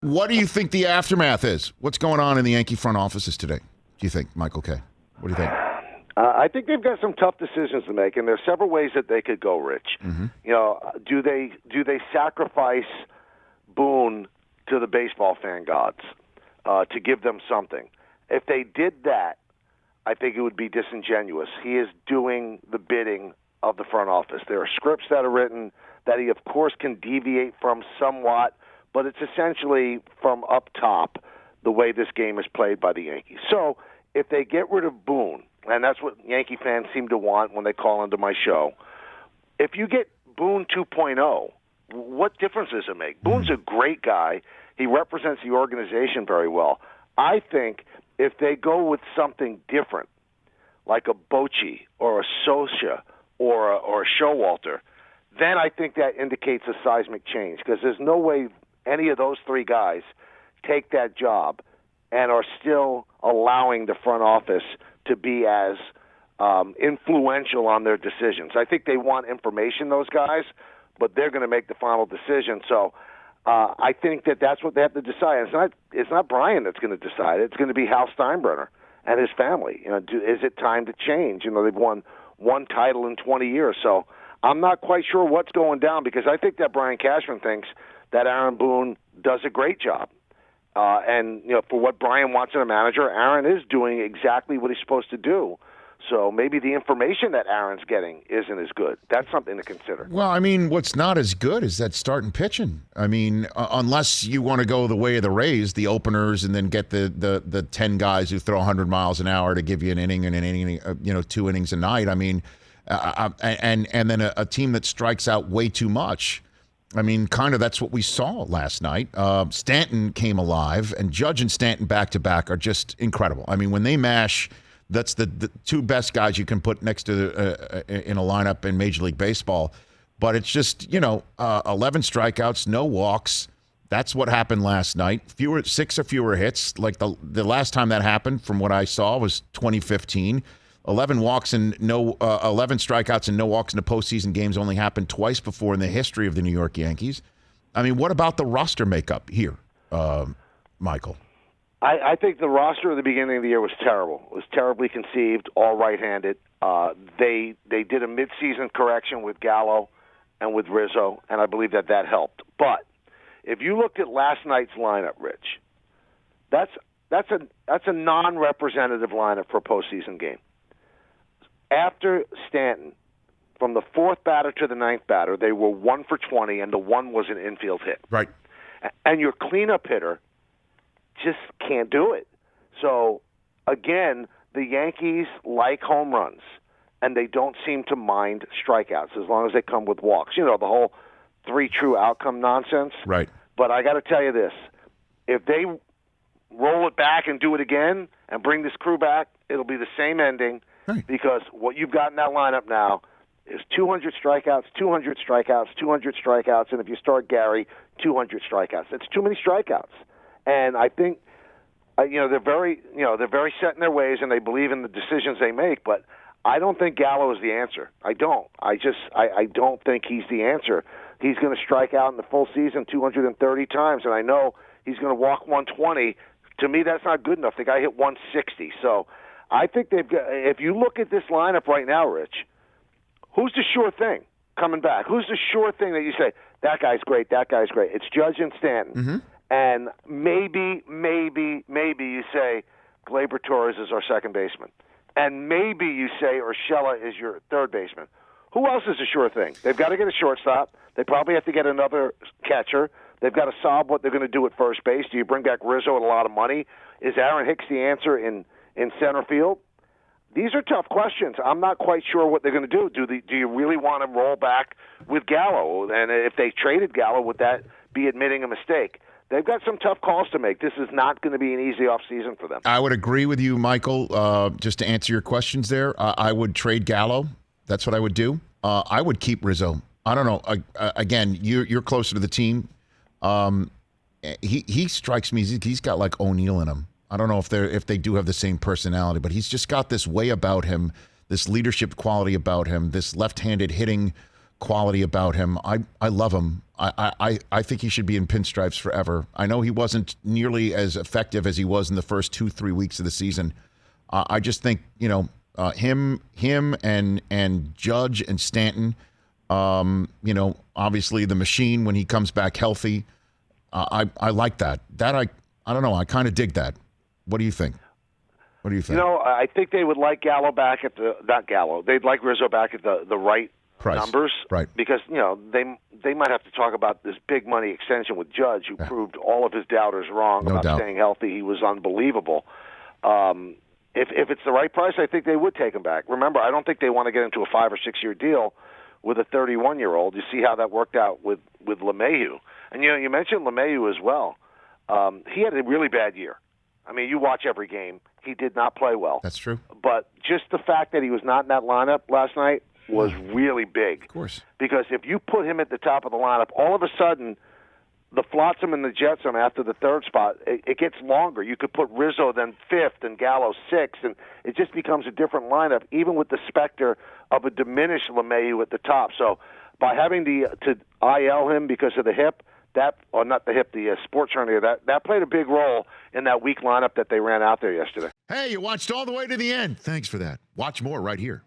What do you think the aftermath is? What's going on in the Yankee front offices today, do you think, Michael K.? What do you think? I think they've got some tough decisions to make, and there's several ways that they could go, Rich. Mm-hmm. You know, do they sacrifice Boone to the baseball fan gods to give them something? If they did that, I think it would be disingenuous. He is doing the bidding of the front office. There are scripts that are written that he, of course, can deviate from somewhat, but it's essentially from up top the way this game is played by the Yankees. So if they get rid of Boone, and that's what Yankee fans seem to want when they call into my show, if you get Boone 2.0, what difference does it make? Boone's a great guy. He represents the organization very well. I think if they go with something different, like a Bochy or a Socia or a Showalter, then I think that indicates a seismic change, because there's no way any of those three guys take that job and are still allowing the front office to be as influential on their decisions. I think they want information, those guys, but they're going to make the final decision. So I think that's what they have to decide. It's not Brian that's going to decide. It's going to be Hal Steinbrenner and his family. You know, is it time to change? You know, they've won one title in 20 years. So I'm not quite sure what's going down, because I think that Brian Cashman thinks that Aaron Boone does a great job. And, you know, for what Brian wants in a manager, Aaron is doing exactly what he's supposed to do. So maybe the information that Aaron's getting isn't as good. That's something to consider. Well, I mean, what's not as good is that starting pitching. I mean, unless you want to go the way of the Rays, the openers, and then get the 10 guys who throw 100 miles an hour to give you an inning and an inning, 2 innings a night. I mean, and then a team that strikes out way too much. I mean, kind of that's what we saw last night. Stanton came alive, and Judge and Stanton back-to-back are just incredible. I mean, when they mash, that's the two best guys you can put next to in a lineup in Major League Baseball. But it's just, 11 strikeouts, no walks. That's what happened last night. 6 or fewer hits. Like the last time that happened, from what I saw, was 2015. 11 strikeouts and no walks in the postseason games only happened twice before in the history of the New York Yankees. I mean, what about the roster makeup here, Michael? I think the roster at the beginning of the year was terrible. It was terribly conceived, all right-handed. They did a midseason correction with Gallo and with Rizzo, and I believe that helped. But if you looked at last night's lineup, Rich, that's a non-representative lineup for a postseason game. After Stanton, from the 4th batter to the 9th batter, they were 1 for 20, and the one was an infield hit. Right. And your cleanup hitter just can't do it. So, again, the Yankees like home runs, and they don't seem to mind strikeouts as long as they come with walks. You know, the whole 3 true outcome nonsense. Right. But I got to tell you this. If they roll it back and do it again and bring this crew back, it'll be the same ending. Right. Because what you've got in that lineup now is 200 strikeouts, 200 strikeouts, 200 strikeouts, and if you start Gary, 200 strikeouts. That's too many strikeouts. And I think, they're very set in their ways, and they believe in the decisions they make. But I don't think Gallo is the answer. I don't. I don't think he's the answer. He's going to strike out in the full season 230 times, and I know he's going to walk 120. To me, that's not good enough. The guy hit 160. So I think they've got. If you look at this lineup right now, Rich, who's the sure thing coming back? Who's the sure thing that you say that guy's great? That guy's great. It's Judge and Stanton. Mm-hmm. And maybe you say Gleyber Torres is our second baseman. And maybe you say Urshela is your third baseman. Who else is a sure thing? They've got to get a shortstop. They probably have to get another catcher. They've got to solve what they're going to do at first base. Do you bring back Rizzo at a lot of money? Is Aaron Hicks the answer in center field? These are tough questions. I'm not quite sure what they're going to do. Do you really want to roll back with Gallo? And if they traded Gallo, would that be admitting a mistake? They've got some tough calls to make. This is not going to be an easy offseason for them. I would agree with you, Michael. Just to answer your questions there, I would trade Gallo. That's what I would do. I would keep Rizzo. I don't know. Again, you're closer to the team. He strikes me. He's got like O'Neal in him. I don't know if they do have the same personality, but he's just got this way about him, this leadership quality about him, this left-handed hitting quality about him. I love him. I think he should be in pinstripes forever. I know he wasn't nearly as effective as he was in the first 2-3 weeks of the season. I just think, him and Judge and Stanton, obviously the machine when he comes back healthy. I like that. I don't know. I kind of dig that. What do you think? I think they would like Gallo back at not Gallo. They'd like Rizzo back at the right price. Numbers. Right. Because, they might have to talk about this big money extension with Judge, who proved all of his doubters wrong No about doubt. staying healthy. He was unbelievable. If it's the right price, I think they would take him back. Remember, I don't think they want to get into a 5 or 6 year deal with a 31-year-old. You see how that worked out with LeMahieu. And, you mentioned LeMahieu as well. He had a really bad year. I mean, you watch every game. He did not play well. That's true. But just the fact that he was not in that lineup last night was really big. Of course. Because if you put him at the top of the lineup, all of a sudden, the Flotsam and the Jetsam after the third spot, it gets longer. You could put Rizzo then fifth and Gallo sixth, and it just becomes a different lineup, even with the specter of a diminished LeMahieu at the top. So by having to IL him because of the hip, the sports hernia, that played a big role in that weak lineup that they ran out there yesterday. Hey, you watched all the way to the end. Thanks for that. Watch more right here.